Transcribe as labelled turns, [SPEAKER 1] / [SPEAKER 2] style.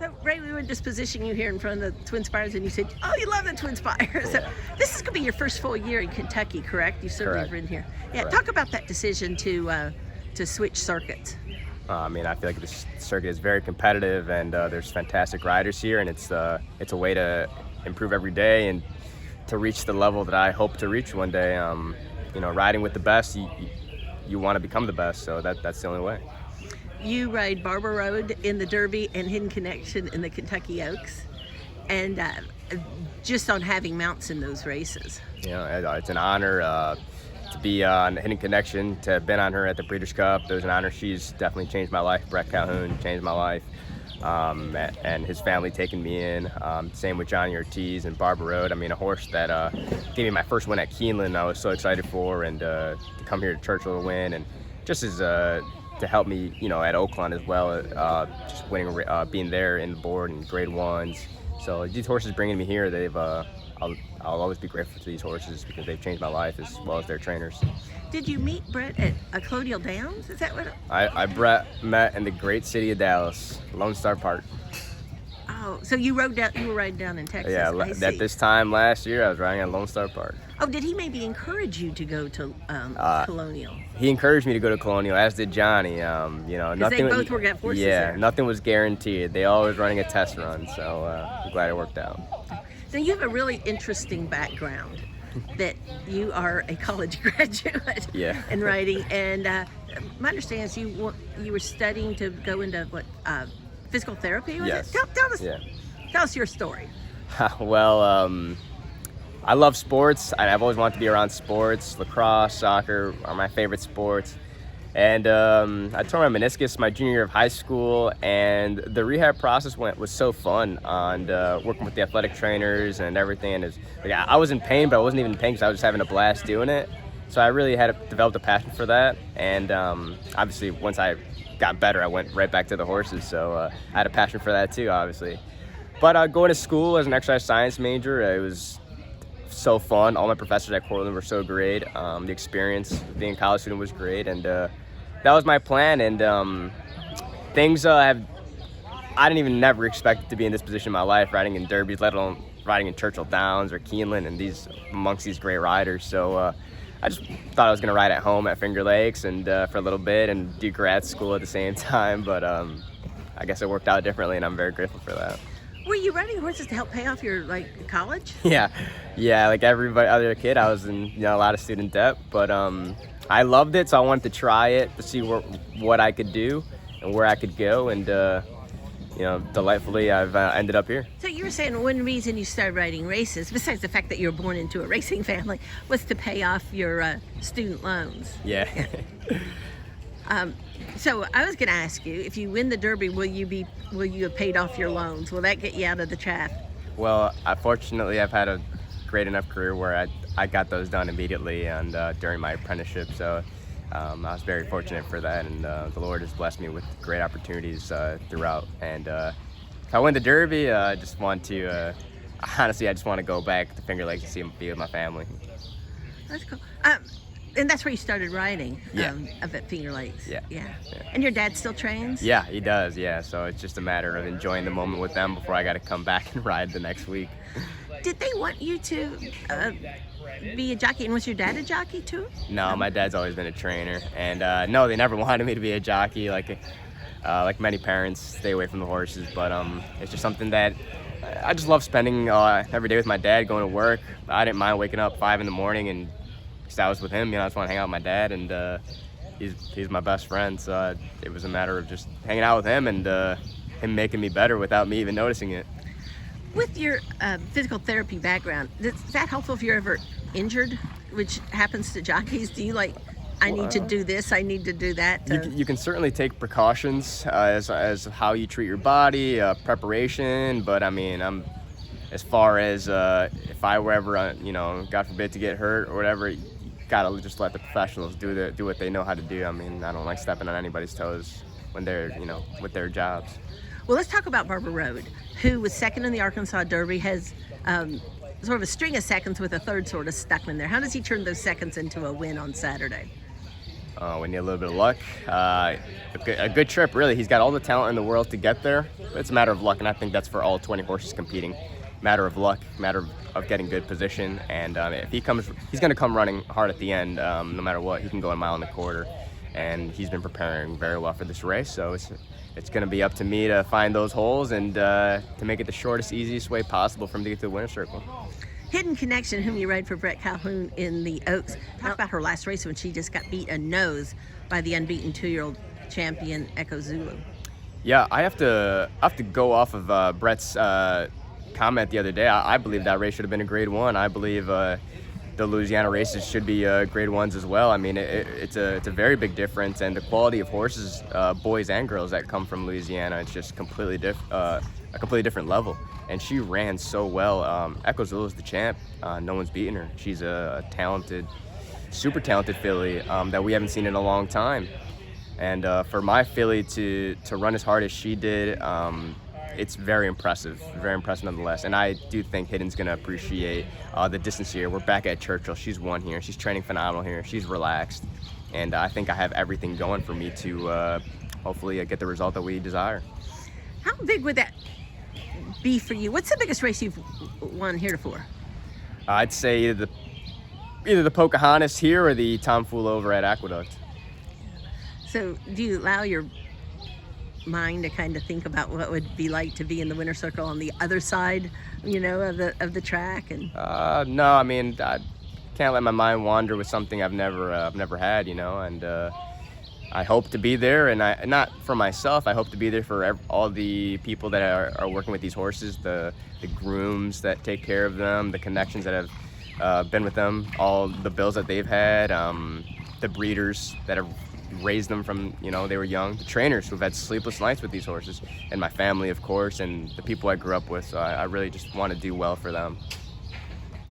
[SPEAKER 1] So, Ray, we were just positioning you here in front of the Twin Spires, and you said, "Oh, you love the Twin Spires." So,
[SPEAKER 2] Yeah.
[SPEAKER 1] this is going to be your first full year in Kentucky, correct? You certainly
[SPEAKER 2] Correct.
[SPEAKER 1] have ridden here. Yeah,
[SPEAKER 2] Correct.
[SPEAKER 1] talk about that decision to switch circuits.
[SPEAKER 2] I mean, I feel like this circuit is very competitive, and there's fantastic riders here, and it's a way to improve every day and to reach the level that I hope to reach one day. Riding with the best, you want to become the best, so that's the only way.
[SPEAKER 1] You ride Barber Road in the Derby and Hidden Connection in the Kentucky Oaks, and just on having mounts in those races.
[SPEAKER 2] It's an honor to be on Hidden Connection, to have been on her at the Breeders' Cup. It was an honor. She's definitely changed my life. Brett Calhoun changed my life, and his family taking me in. Same with Johnny Ortiz and Barber Road. I mean, a horse that gave me my first win at Keeneland, I was so excited for, and to come here to Churchill to win, and just as to help me, at Oakland as well, just winning, being there in the board and grade ones. So these horses bringing me here, I'll always be grateful to these horses because they've changed my life as well as their trainers.
[SPEAKER 1] Did you meet Brett at Colonial Downs? Is that what?
[SPEAKER 2] I Brett met in the great city of Dallas, Lone Star Park.
[SPEAKER 1] Oh, so you were riding down in Texas.
[SPEAKER 2] Yeah,
[SPEAKER 1] I see.
[SPEAKER 2] at this time last year, I was riding at Lone Star Park.
[SPEAKER 1] Oh, did he maybe encourage you to go to Colonial?
[SPEAKER 2] He encouraged me to go to Colonial, as did Johnny.
[SPEAKER 1] Because they both were at forces there.
[SPEAKER 2] Nothing was guaranteed. They always running a test run, so I'm glad it worked out.
[SPEAKER 1] Now, you have a really interesting background that you are a college graduate in writing, and my understanding is you were studying to go into what, physical therapy?
[SPEAKER 2] Yes.
[SPEAKER 1] Tell us your story.
[SPEAKER 2] Well, I love sports. I've always wanted to be around sports. Lacrosse, soccer are my favorite sports. And I tore my meniscus my junior year of high school, and the rehab process was so fun, and working with the athletic trainers and everything. And I was in pain, but I wasn't even in pain because I was just having a blast doing it. So I really had developed a passion for that. And obviously, once I got better, I went right back to the horses. So I had a passion for that too, obviously. But going to school as an exercise science major, it was so fun. All my professors at Cortland were so great. The experience of being a college student was great, and that was my plan. And things I didn't even never expect to be in this position in my life, riding in derbies, let alone riding in Churchill Downs or Keeneland, and amongst these great riders. So I just thought I was going to ride at home at Finger Lakes and for a little bit and do grad school at the same time. But I guess it worked out differently, and I'm very grateful for that.
[SPEAKER 1] Were you riding horses to help pay off your college?
[SPEAKER 2] Yeah, like every other kid, I was in a lot of student debt, but I loved it, so I wanted to try it to see what I could do and where I could go, and delightfully, I've ended up here.
[SPEAKER 1] So you were saying one reason you started riding races, besides the fact that you were born into a racing family, was to pay off your student loans.
[SPEAKER 2] Yeah.
[SPEAKER 1] So I was going to ask you, if you win the Derby, will you have paid off your loans? Will that get you out of the trap?
[SPEAKER 2] Well, fortunately, I've had a great enough career where I got those done immediately and during my apprenticeship. So I was very fortunate for that, and the Lord has blessed me with great opportunities throughout. And if I win the Derby, I just want to, honestly, I just want to go back to Finger Lakes and be with my family.
[SPEAKER 1] That's cool. And that's where you started riding, up at Finger Lakes. Yeah. And your dad still trains?
[SPEAKER 2] Yeah, he does, yeah. So it's just a matter of enjoying the moment with them before I got to come back and ride the next week.
[SPEAKER 1] Did they want you to be a jockey, and was your dad a jockey too?
[SPEAKER 2] No, my dad's always been a trainer. And no, they never wanted me to be a jockey. Like many parents, stay away from the horses. But it's just something that I just love spending every day with my dad, going to work. I didn't mind waking up 5 in the morning and I was with him, I just want to hang out with my dad, and he's my best friend, so it was a matter of just hanging out with him and him making me better without me even noticing it.
[SPEAKER 1] With your physical therapy background, is that helpful if you're ever injured, which happens to jockeys? Do you I need to do this, I need to do that?
[SPEAKER 2] You can certainly take precautions as how you treat your body, preparation, but I mean, as far as if I were ever, God forbid, to get hurt or whatever, you gotta just let the professionals do what they know how to do. I mean, I don't like stepping on anybody's toes when they're, with their jobs.
[SPEAKER 1] Well, let's talk about Barber Road, who was second in the Arkansas Derby, has sort of a string of seconds with a third sort of stuck in there. How does he turn those seconds into a win on Saturday?
[SPEAKER 2] We need a little bit of luck. A good trip, really. He's got all the talent in the world to get there. It's a matter of luck, and I think that's for all 20 horses competing. Matter of luck, matter of getting good position, and if he comes, he's going to come running hard at the end. No matter what, he can go a mile and a quarter, and he's been preparing very well for this race. So it's going to be up to me to find those holes and to make it the shortest, easiest way possible for him to get to the winner's circle.
[SPEAKER 1] Hidden Connection, whom you ride for Brett Calhoun in the Oaks. Talk about her last race when she just got beat a nose by the unbeaten 2-year-old champion Echo Zulu.
[SPEAKER 2] Yeah, I have to go off of Brett's comment the other day. I believe that race should have been a grade 1. I believe the Louisiana races should be grade 1s as well. I mean, it's a very big difference, and the quality of horses, boys and girls that come from Louisiana, it's just completely a completely different level. And she ran so well. Echo Zulu is the champ. No one's beaten her. She's a talented, super talented filly that we haven't seen in a long time. And for my filly to run as hard as she did, it's very impressive nonetheless. And I do think Hidden's going to appreciate the distance here. We're back at Churchill. She's won here. She's training phenomenal here. She's relaxed. And I think I have everything going for me to hopefully get the result that we desire.
[SPEAKER 1] How big would that be for you? What's the biggest race you've won heretofore?
[SPEAKER 2] I'd say either the Pocahontas here or the Tom Fool over at Aqueduct.
[SPEAKER 1] So do you allow your mind to kind of think about what it would be like to be in the winner's circle on the other side, of the track? And
[SPEAKER 2] no, I mean, I can't let my mind wander with something I've never had, and I hope to be there, and not for myself. I hope to be there for all the people that are working with these horses, the grooms that take care of them, the connections that have been with them, all the bills that they've had, the breeders that have raised them from they were young, the trainers who've had sleepless nights with these horses, and my family, of course, and the people I grew up with. So I really just want to do well for them.